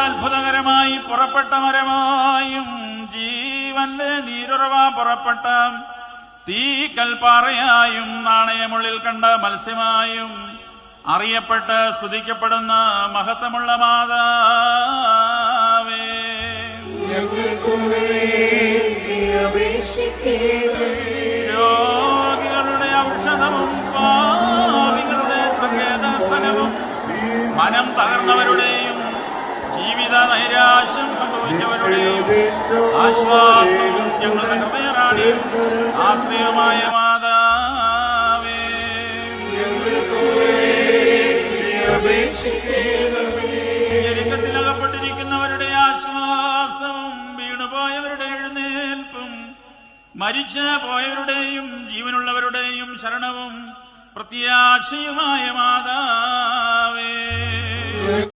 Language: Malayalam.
അത്ഭുതകരമായി പുറപ്പെട്ട മരമായും ജീവന്റെ നീരുറവ പുറപ്പെട്ട തീക്കൽപ്പാറയായും നാണയമുള്ളിൽ കണ്ട മത്സ്യമായും അറിയപ്പെട്ട് സ്തുതിക്കപ്പെടുന്ന മഹത്വമുള്ള മാതാവേ, രോഗികളുടെ ഔഷധവും പാപികളുടെ സങ്കേതസ്ഥലവും മനം തകർന്നവരുടെയും ജീവിത നൈരാശ്യം സംഭവിച്ചവരുടെയും ആശ്വാസവും ഞങ്ങളുടെ ഹൃദയറാണിയും ആശ്രയമായ മാതാവേ, ഞെരുക്കത്തിലകപ്പെട്ടിരിക്കുന്നവരുടെ ആശ്വാസവും വീണുപോയവരുടെ എഴുന്നേൽപ്പും മരിച്ചു പോയവരുടെയും ജീവനുള്ളവരുടെയും ശരണവും പ്രത്യാശയുമായ മാതാവേ,